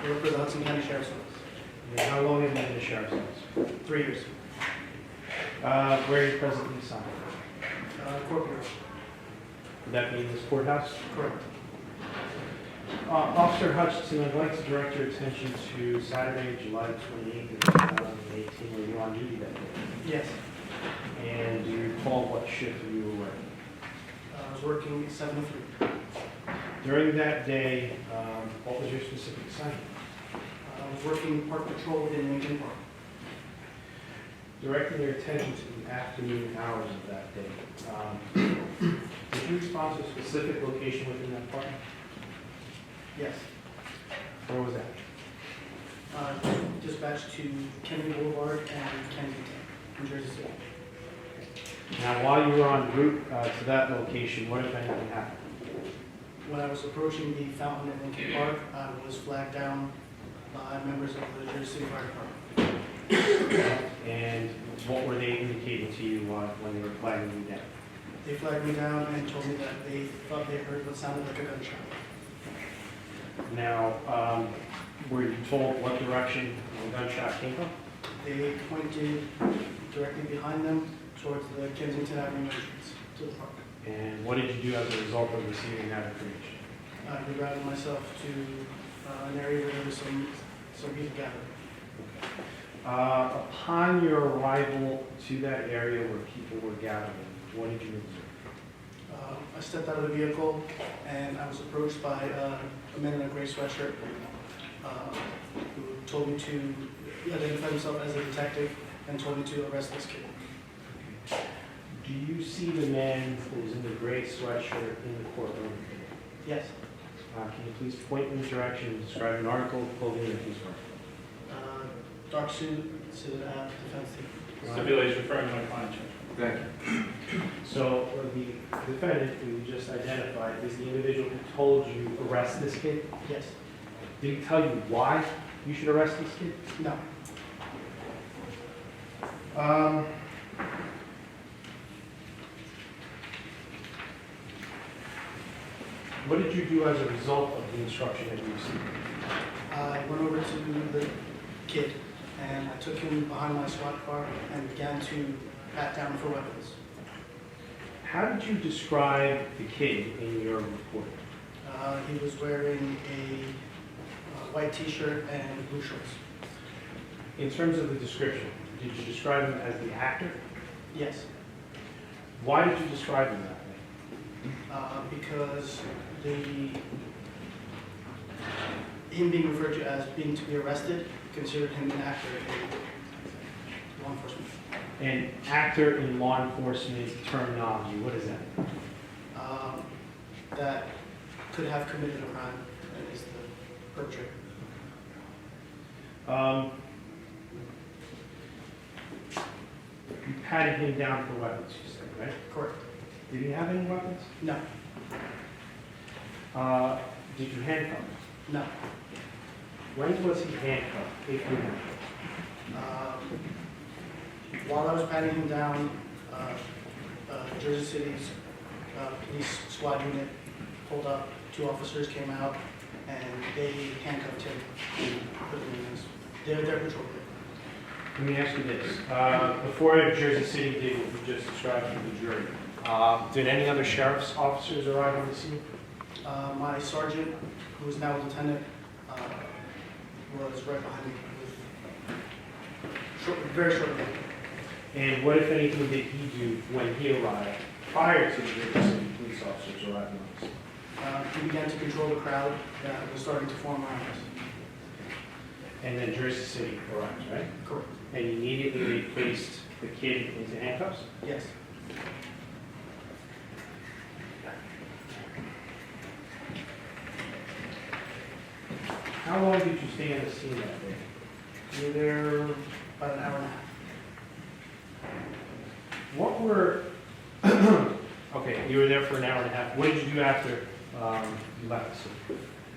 I work for the Hudson County Sheriff's Office. And how long have you been in the sheriff's office? 3 years. Where are you presently assigned? Court bureau. Would that be in this courthouse? Correct. Officer Hutchinson, I'd like to direct your attention to Saturday, July 28th, 2018, where you were on duty that day. Yes. And do you recall what shift you were working? I was working 7 to 3. During that day, what was your specific assignment? I was working park patrol within Lincoln Park. Directing your attention to the afternoon hours of that day, did you respond to a specific location within that park? Yes. Where was that? Dispatched to Kennedy Boulevard and Kensington, New Jersey City. Now, while you were en route to that location, what if anything happened? When I was approaching the fountain in Lincoln Park, I was flagged down by members of the Jersey City Fire Department. And what were they indicating to you when they were flagging you down? They flagged me down and told me that they thought they heard what sounded like a gunshot. Now, were you told what direction the gunshot came from? They pointed directly behind them towards the Kensington Avenue entrance to the park. And what did you do as a result of receiving that information? I rerouted myself to an area where there was some people gathered. Upon your arrival to that area where people were gathering, what did you observe? I stepped out of the vehicle and I was approached by a man in a gray sweatshirt who told me to identify himself as a detective and told me to arrest this kid. Do you see the man who was in the gray sweatshirt in the courtroom? Yes. Can you please point in the direction and describe an article of clothing that he's wearing? Dark suit, defense team. Stipulation referring to my client. Thank you. So the defendant who you just identified is the individual who told you arrest this kid? Yes. Did he tell you why you should arrest this kid? No. What did you do as a result of the instruction that you received? I went over to the kid and I took him behind my squad car and began to pat down for weapons. How did you describe the kid in your report? He was wearing a white t-shirt and blue shorts. In terms of the description, did you describe him as the actor? Yes. Why did you describe him that way? Because him being referred to as being to be arrested considered him an actor in law enforcement. An actor in law enforcement terminology, what is that? That could have committed a crime and is the perpetrator. You patted him down for weapons, you said, right? Correct. Did he have any weapons? No. Did you handcuff him? No. When was he handcuffed, if you remember? While I was patting him down, Jersey City's police squad unit pulled up, 2 officers came out, and they handcuffed him and put him in their patrol vehicle. Let me ask you this. Before Jersey City did what you just described to the jury, did any other sheriff's officers arrive on the scene? My sergeant, who is now a lieutenant, was right behind me with very short legs. And what, if anything, did he do when he arrived prior to the Jersey City police officers arriving on the scene? He began to control the crowd that was starting to form around us. And then Jersey City arrived, right? Correct. And immediately they placed the kid into handcuffs? Yes. How long did you stay on the scene that day? We were there about an hour and a half. What were, okay, you were there for an hour and a half. What did you do after you left the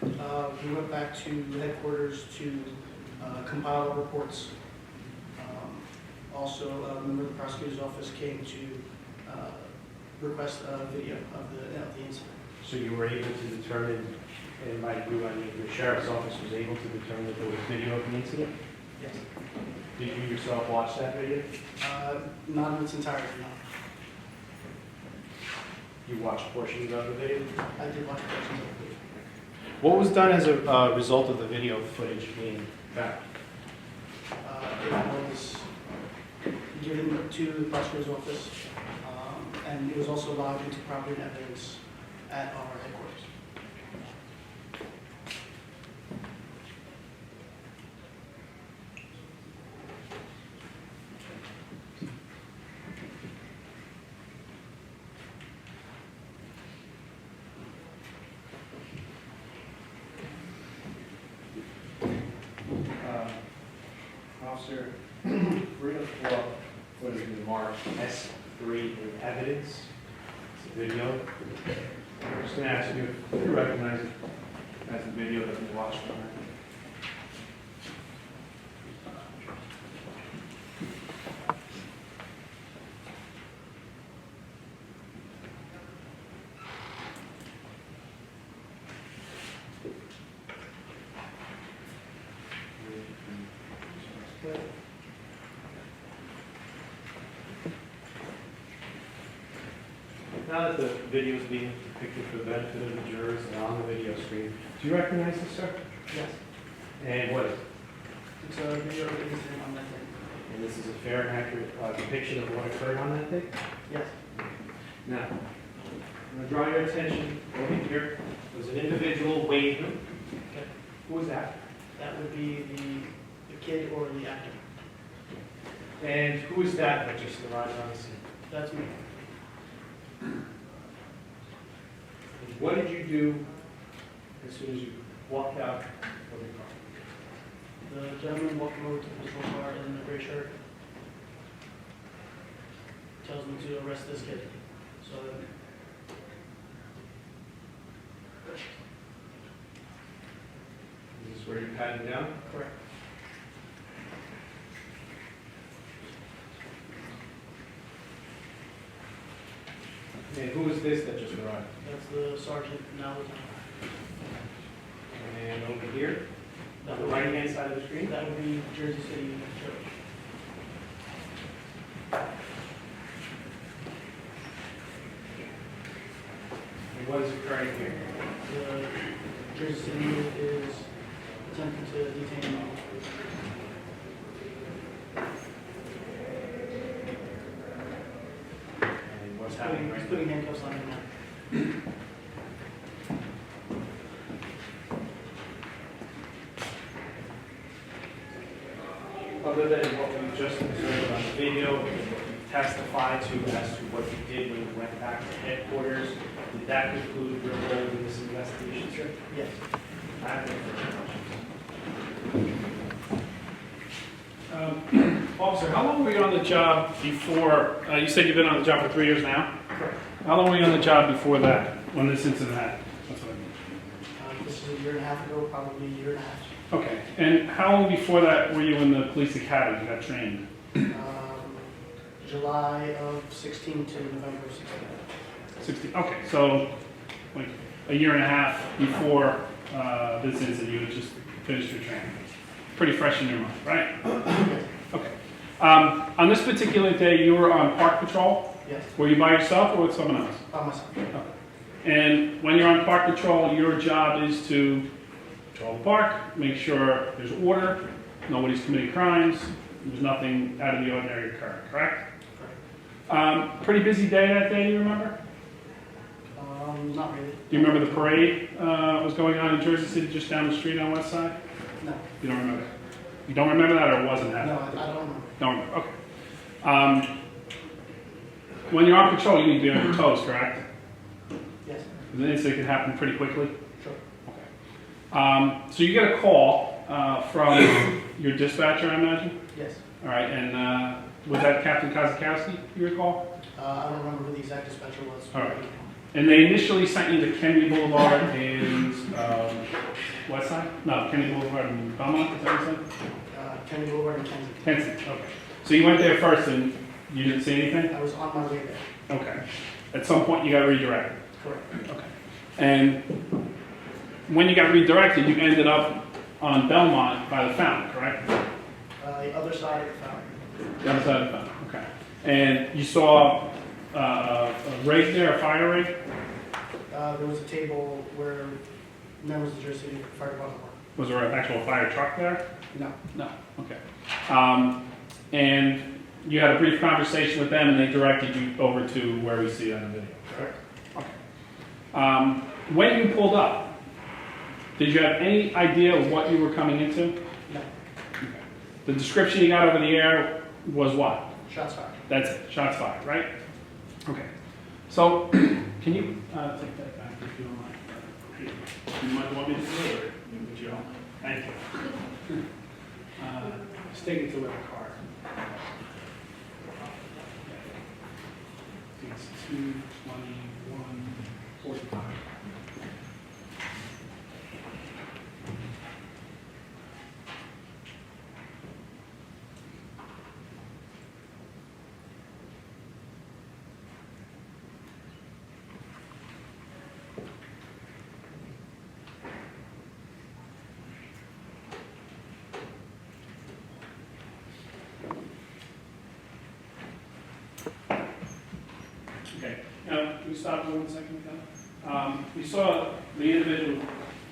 scene? We went back to headquarters to compile reports. Also, a member of the prosecutor's office came to request a video of the incident. So you were able to determine, and by you, I mean the sheriff's office was able to determine that there was video of the incident? Yes. Did you yourself watch that video? Not in its entirety, no. You watched portions of the video? I did watch portions of the video. What was done as a result of the video footage being found? It was given to the prosecutor's office, and it was also logged into property and evidence at our headquarters. Officer, we're going to pull up what is marked S3 in evidence. It's a video. I'm just going to ask you if you recognize it as the video that we watched on it. Now that the video is being depicted for the benefit of the jurors and on the video screen, do you recognize this, sir? Yes. And what is it? It's a video of the incident on that day. And this is a fair and accurate depiction of what occurred on that day? Yes. Now, I'm going to draw your attention over here. There's an individual waving. Okay. Who was that? That would be the kid or the actor. And who is that just arrived on the scene? That's me. What did you do as soon as you walked out of the car? The gentleman walking over to the patrol car in the gray shirt tells me to arrest this kid. So This is where you patted down? correct. And who is this that just arrived? That's the sergeant now lieutenant. And over here, That on the would right hand side of the screen? That would be Jersey City Church. And what is occurring here? The Jersey City unit is attempting to detain him. And what's happening right He's now? putting handcuffs on him now. Other than what we just observed on the video, and what you testified to as to what you did when you went back to headquarters, did that conclude your role in this investigation, sir? Yes. I have no further questions. Officer, how long were you on the job before, you said you've been on the job for 3 years now? Correct. How long were you on the job before that, when this incident happened? That's what I mean. This is a year and a half ago, probably a year and a half. Okay, and how long before that were you in the police academy, you got trained? July of 16 to November of 16. 16, okay, so like a year and a half before this incident, you had just finished your training. Pretty fresh in your mind, right? Okay. On this particular day, you were on park patrol? Yes, Were you by yourself or with someone else? by myself. And when you're on park patrol, your job is to patrol the park, make sure there's order, nobody's committing crimes, there's nothing out of the ordinary occurring, correct? Correct. Pretty busy day that day, do you remember? Not really. Do you remember the parade was going on in Jersey City just down the street on West Side? No. You don't remember? You don't remember that or it wasn't No, happening? I don't remember. Don't remember, okay. When you're on patrol, you need to be on your toes, correct? Yes. The incident can happen pretty quickly. Sure. So you get a call from your dispatcher, I imagine? Yes. All right, and was that Captain Kozakowski, you recall? I don't remember who the exact dispatcher was. All right. And they initially sent you to Kennedy Boulevard in West Side? No, Kennedy Boulevard in Belmont, is that what you said? Kennedy Boulevard in Kensington. Kensington, okay. So you went there first and you didn't see anything? I was on my way there. Okay. At some point you got redirected? Correct. Okay. And when you got redirected, you ended up on Belmont by the fountain, correct? The other side of the fountain. The other side of the fountain, okay. And you saw a rig there, a fire rig? There was a table where members of the Jersey City Fire Department were. Was there an actual fire truck there? No. No, okay. And you had a brief conversation with them and they directed you over to where we see it on the video, correct? Okay. When you pulled up, did you have any idea of what you were coming into? No. Okay. The description you got over the air was what? Shots fired. That's it, shots fired, right? Okay. So, can you take that back if you don't mind? You might want me to do it, or would you all? Thank you. Just take it to where the car. It's 221:45. Okay, now, can we stop for 1 second, Ken? We saw the individual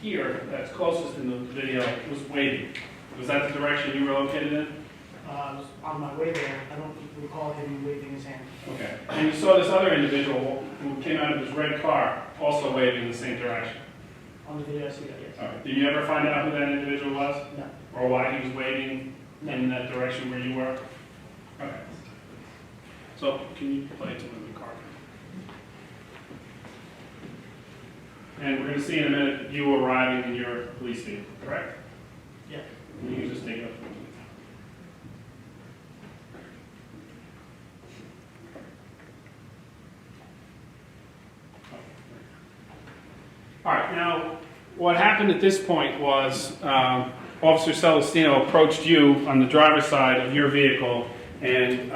here that's closest in the video was waving. Was that the direction you were located in? I was on my way there. I don't recall him waving his hand. Okay. And you saw this other individual who came out of his red car also waving in the same direction? On the video, I see that, yes. All right. Did you ever find out who that individual was? No. Or why he was waving No. in that direction where you were? Okay. So, can you play it to the car? And we're going to see in a minute you arriving in your police vehicle, correct? Yeah. And you can just take it up. All right, now, what happened at this point was Officer Celestino approached you on the driver's side of your vehicle and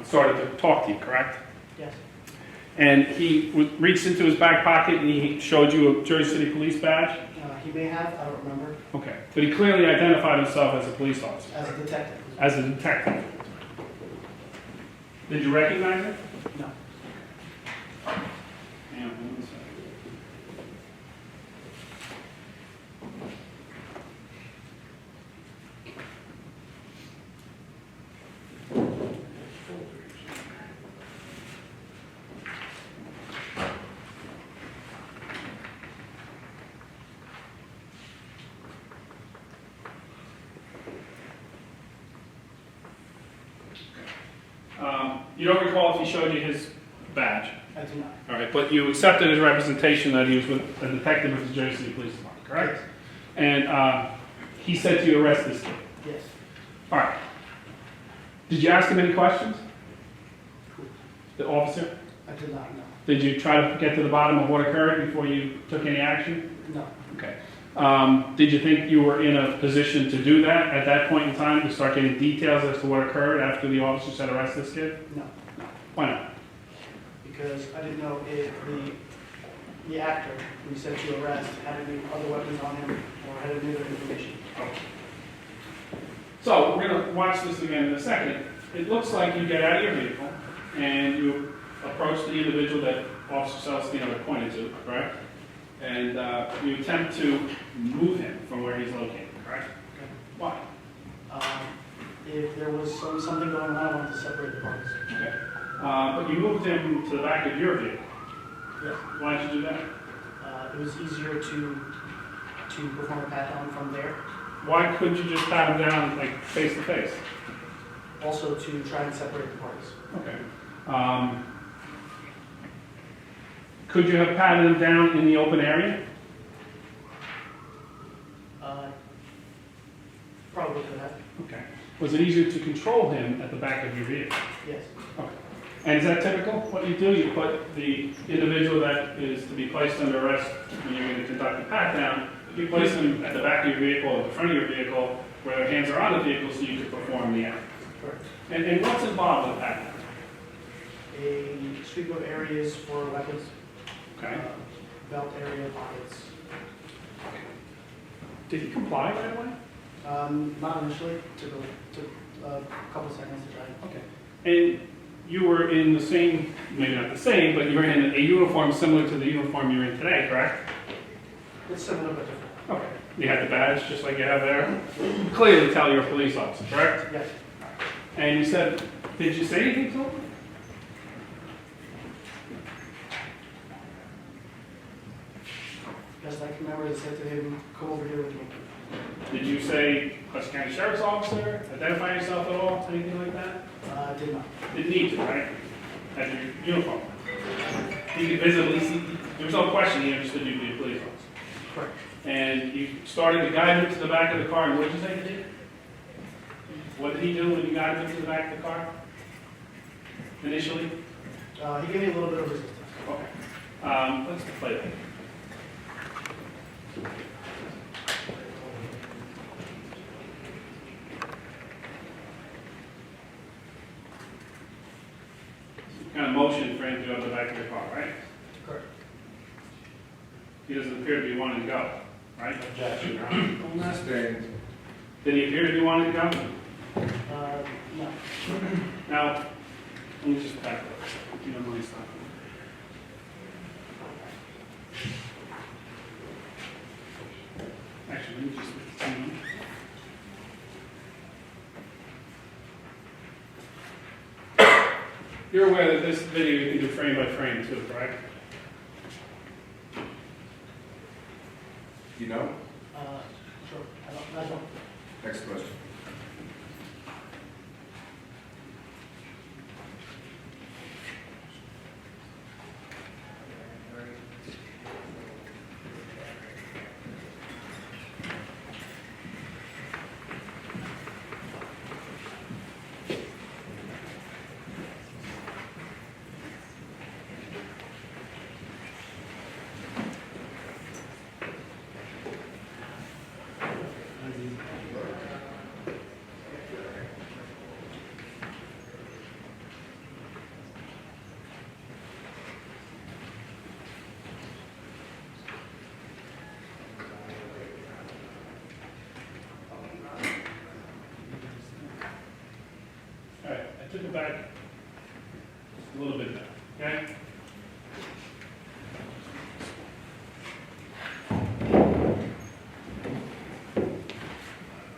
started to talk to you, correct? Yes. And he reached into his back pocket and he showed you a Jersey City police badge? He may have, I don't remember, Okay, but he clearly identified himself as a police officer, as a detective. as a detective. Did you recognize him? No. Hang on 1 second. You don't recall if he showed you his badge? I do not. All right, but you accepted his representation that he was with a detective with the Jersey City Police Department, correct? And he said to you, arrest this kid. Yes. All right. Did you ask him any questions? The officer? I did not know. Did you try to get to the bottom of what occurred before you took any action? No. Okay. Did you think you were in a position to do that at that point in time, to start getting details as to what occurred after the officer said arrest this kid? No. Why not? Because I didn't know if the actor, when he said to arrest, had any other weapons on him or had any other information. So we're going to watch this again in a second. It looks like you get out of your vehicle and you approach the individual that Officer Celestino had pointed to, correct? And you attempt to move him from where he's located, correct? Okay. Why? If there was something going on, I wanted to separate the parties. Okay. But you moved him to the back of your vehicle. Yes. Why did you do that? It was easier to perform a pat down from there. Why couldn't you just pat him down, like, face to face? Also to try and separate the parties. Okay. Could you have patted him down in the open area? Probably could have. Okay. Was it easier to control him at the back of your vehicle? Yes. Okay. And is that typical, what you do? You put the individual that is to be placed under arrest when you're going to conduct a pat down, you place them at the back of your vehicle or the front of your vehicle where their hands are on the vehicle so you can perform the act. Correct. And what's involved with pat down? A sweep of areas for weapons. Okay. belt area, pockets. Did he comply right away? Not initially, took a couple seconds to try. Okay. And you were in the same, maybe not the same, but you were in a uniform similar to the uniform you're in today, correct? It's similar but different. Okay. You had the badge just like you have there? Clearly tell you're a police officer, correct? Yes. And you said, did you say anything to him? Best I can remember, I said to him, come over here with me. Did you say Hudson County Sheriff's Officer? Identify yourself at all? Anything like that? Did not. Didn't need to, right? Had your uniform. You could visibly see, there was no question he understood you'd be a police officer. Correct. And you started to guide him to the back of the car, and what did you say he did? What did he do when you guided him to the back of the car? Initially? He gave me a little bit of resistance. Okay. Let's play that. Kind of motion for him to go to the back of the car, right? Correct. He doesn't appear to be wanting to go, right? Objection, Your Honor. Sustained. Did he appear to be wanting to go? No. Now, let me just back up. If you don't mind stopping. Actually, let me just continue. You're aware that this video you can do frame by frame too, correct? You know? Sure. I don't. Next question. All right, I took it back a little bit now, okay?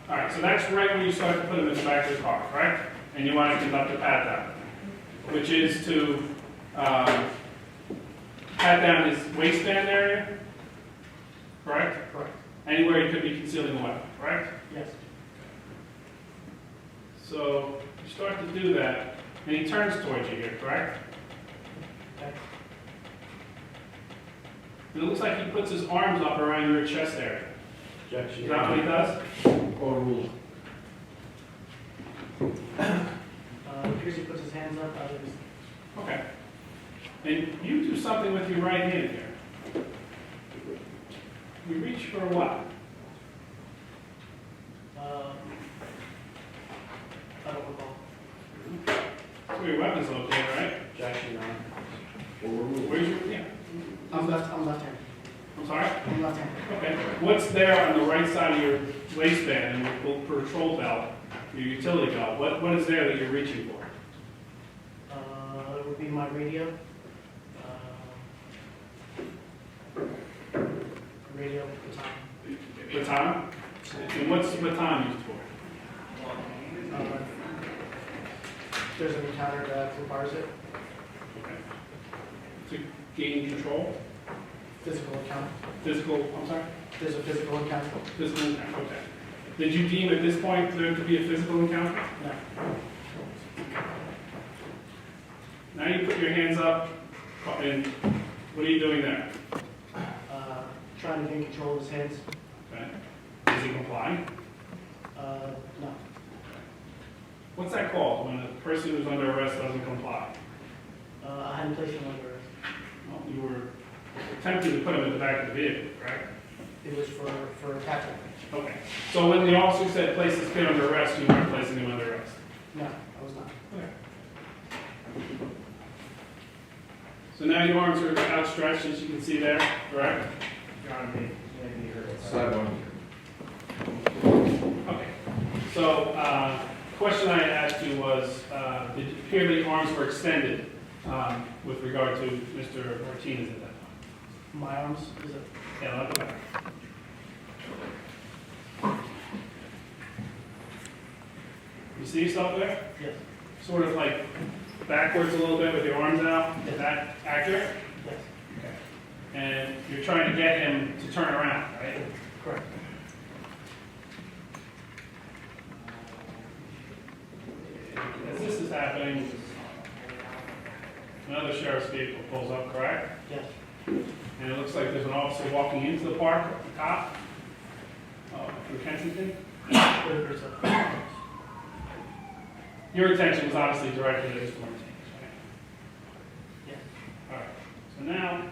All right, so that's right when you start to put him in the back of the car, correct? And you want to conduct a pat down, which is to pat down his waistband area, correct? Correct. Anywhere he could be concealing a weapon, correct? Yes. So you start to do that, and he turns towards you here, correct? Okay. And it looks like he puts his arms up around your chest area. Objection, Is Your that what he Honor. does? Overruled. It appears he puts his hands up out of his. Okay. And you do something with your right hand here. You reach for what? I don't recall. That's where your weapon's located, right? Objection, Your Honor. Overruled. Where's your, yeah. I'm left-handed. I'm sorry? I'm left-handed. Okay. What's there on the right side of your waistband and your patrol belt, your utility belt? What is there that you're reaching for? It would be my radio. Radio baton. Baton? And what's the baton used for? There's an encounter that requires it. Okay. To gain control? Physical encounter. Physical, I'm sorry? There's a physical encounter. Physical encounter, okay. Did you deem at this point there to be a physical encounter? No. Now you put your hands up, and what are you doing there? Trying to gain control of his hands. Okay. Is he complying? No. What's that called, when a person who's under arrest doesn't comply? I hadn't placed him under arrest. Well, you were attempting to put him in the back of the vehicle, correct? It was for a tattoo. Okay. So when the officer said place this kid under arrest, you weren't placing him under arrest? No, I was not. Okay. So now your arms are outstretched, as you can see there, correct? John, maybe her. Sideline. Okay. So, question I asked you was, did it appear the arms were extended with regard to Mr. Martinez at that time? My arms, is it? Yeah, let go back. You see yourself there? Yes. Sort of like backwards a little bit with your arms out? Is that accurate? Yes. Okay. And you're trying to get him to turn around, right? Correct. As this is happening, another sheriff's vehicle pulls up, correct? Yes. And it looks like there's an officer walking into the park, a cop, from Kensington. There's a- Your attention was obviously directed at Mr. Martinez, right? Yes. All right, so now.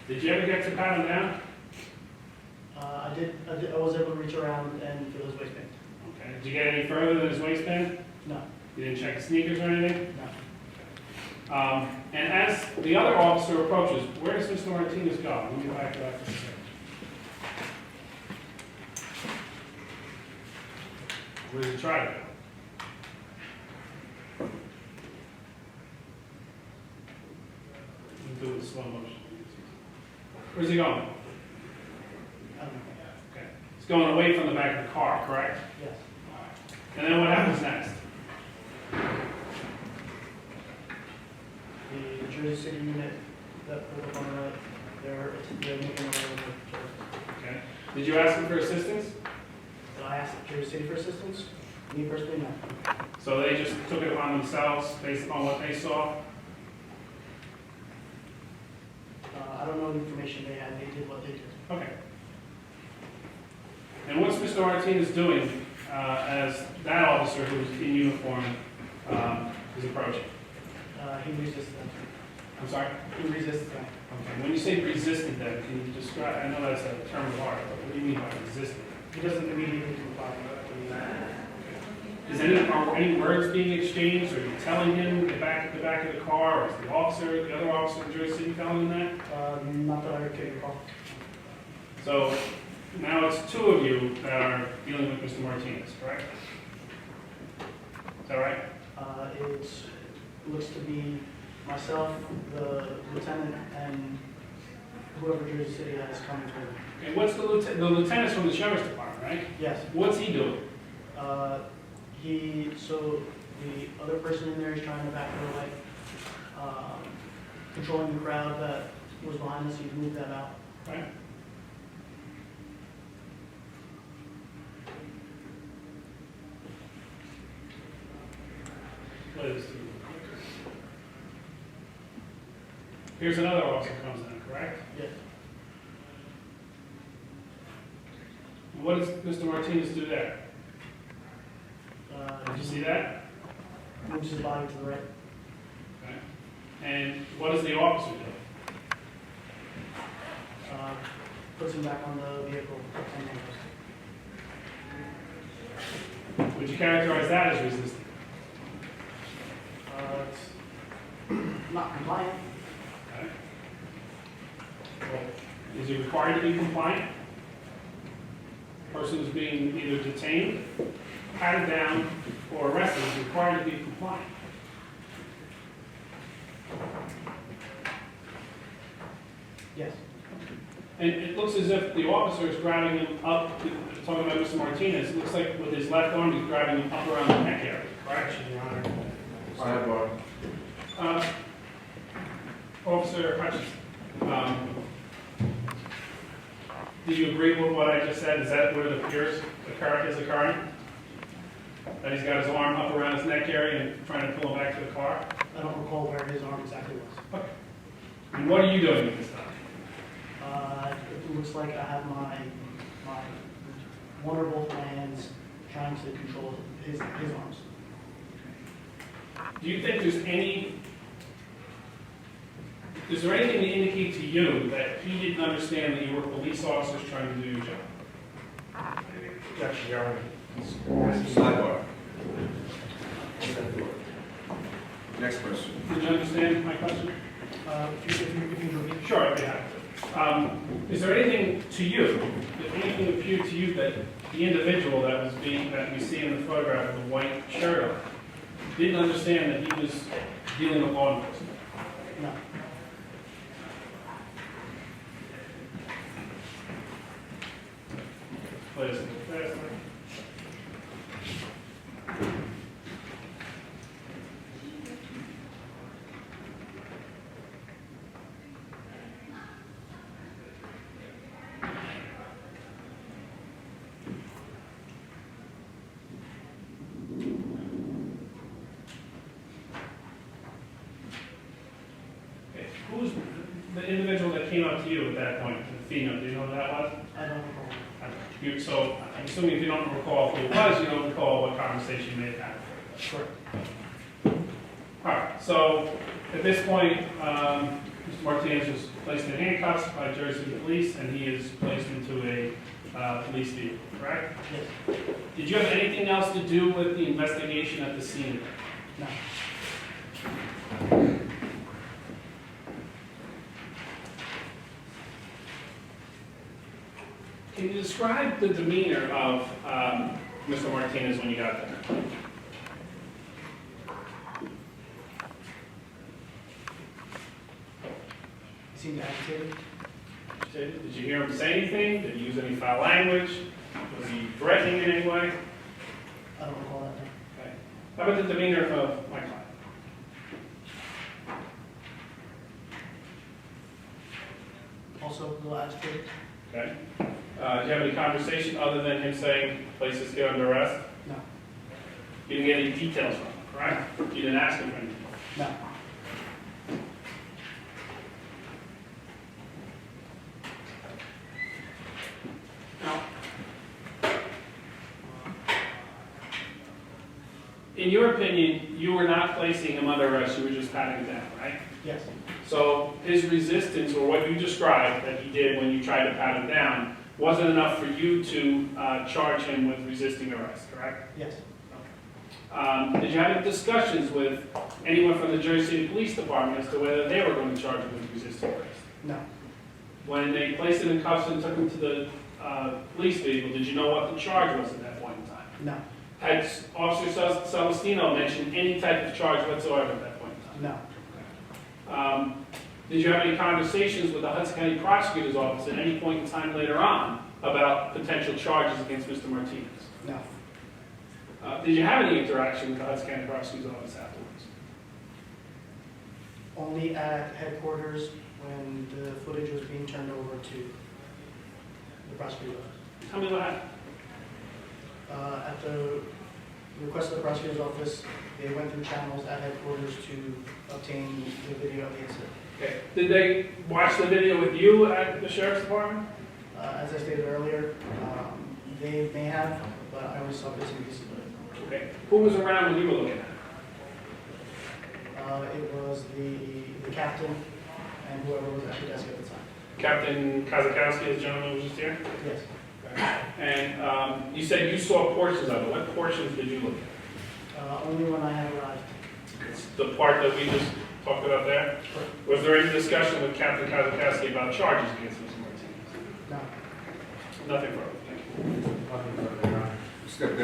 Did you ever get to pat him down? I was able to reach around and feel his waistband. Okay. Did you get any further than his waistband? No, You didn't check his sneakers or anything? no. And as the other officer approaches, where does Mr. Martinez go? Let me go back to that for a second. Where does he try to go? Let me do it in slow motion. Where's he going? I don't know. Okay. He's going away from the back of the car, correct? Yes. And then what happens next? The Jersey City unit that pulled up on the right, they're moving away with the. Okay. Did you ask him for assistance? Did I ask Jersey City for assistance? Me personally, no. So they just took it upon themselves based upon what they saw? I don't know the information they had. They did what they did. Okay. And what's Mr. Martinez doing as that officer who's in uniform is approaching? He resisted them. I'm sorry? He resisted them. Okay. When you say resisted then, can you describe, I know that's a term of art, but what do you mean by resisted? He doesn't immediately comply. Are any words being exchanged? Are you telling him to get back at the back of the car? Or is the other officer in Jersey City telling him that? Not that I can recall. So now it's two of you that are dealing with Mr. Martinez, correct? Is that right? It looks to be myself, the lieutenant, and whoever Jersey City has coming to him. And what's the lieutenant's from the sheriff's department, right? Yes. What's he doing? So the other person in there is trying to back her away, controlling the crowd that was behind us. He moved them out. Right? Here's another officer comes in, correct? Yes. And what does Mr. Martinez do there? Did you see that? Moves his body to the right. Okay. And what does the officer do? Puts him back on the vehicle and handcuffs. Would you characterize that as resisting? It's not compliant. Okay. Well, is he required to be compliant? Person who's being either detained, patted down, or arrested is required to be compliant. Yes. And it looks as if the officer is grabbing him up, talking about Mr. Martinez, it looks like with his left arm he's grabbing him up around the neck area, correct, Your Honor? Sidebar. Officer Hutchinson, do you agree with what I just said? Is that where the pierce is occurring? That he's got his arm up around his neck area and trying to pull him back to the car? I don't recall where his arm exactly was. Okay. And what are you doing at this time? It looks like I have my one or both my hands trying to control his arms. Do you think is there anything to indicate to you that he didn't understand that you were police officers trying to do your job? Objection, Your Honor. Sidebar. Next question. Did you understand my question? If you repeat. Sure, I'd be happy to. Is there anything to you, did anything appear to you that the individual that we see in the photograph with the white shirt on didn't understand that he was dealing with law enforcement? No. Please. Who's the individual that came up to you at that point, the female? Do you know who that was? I don't recall. So I'm assuming if you don't recall who it was, you don't recall what conversation you may have had. Sure. All right. So at this point, Mr. Martinez was placed in handcuffs by Jersey Police, and he is placed into a police vehicle. Correct? Yes. Did you have anything else to do with the investigation at the scene? No. Can you describe the demeanor of Mr. Martinez when you got there? He seemed agitated. Did you hear him say anything? Did he use any foul language? Was he threatening in any way? I don't recall that. Okay. How about the demeanor of my client? Also a little agitated. Okay. Do you have any conversation other than him saying, place this kid under arrest? No. You didn't get any details from him, correct? You didn't ask him for anything? No. Now, in your opinion, you were not placing him under arrest, you were just patting him down, right? Yes. So his resistance, or what you described that he did when you tried to pat him down, wasn't enough for you to charge him with resisting arrest, correct? Yes. Did you have any discussions with anyone from the Jersey City Police Department as to whether they were going to charge him with resisting arrest? No. When they placed him in cuffs and took him to the police vehicle, did you know what the charge was at that point in time? No. Had Officer Celestino mentioned any type of charge whatsoever at that point in time? No. Did you have any conversations with the Hudson County Prosecutor's Office at any point in time later on about potential charges against Mr. Martinez? No. Did you have any interaction with the Hudson County Prosecutor's Office afterwards? Only at headquarters when the footage was being turned over to the prosecutor's office. Tell me what happened. At the request of the prosecutor's office, they went through channels at headquarters to obtain the video of the incident. Okay. Did they watch the video with you at the Sheriff's Department? As I stated earlier, they may have, but I only saw bits and pieces of it. Okay. Who was around when you were looking at it? It was the captain and whoever was at the desk at the time. Captain Kazakowski, the gentleman who was just here? Yes. And you said you saw portions of it. What portions did you look at? Only when I had arrived. It's the part that we just talked about there? Was there any discussion with Captain Kazakowski about charges against Mr. Martinez? No. Nothing further. Thank you. Nothing further, Your Honor. Skip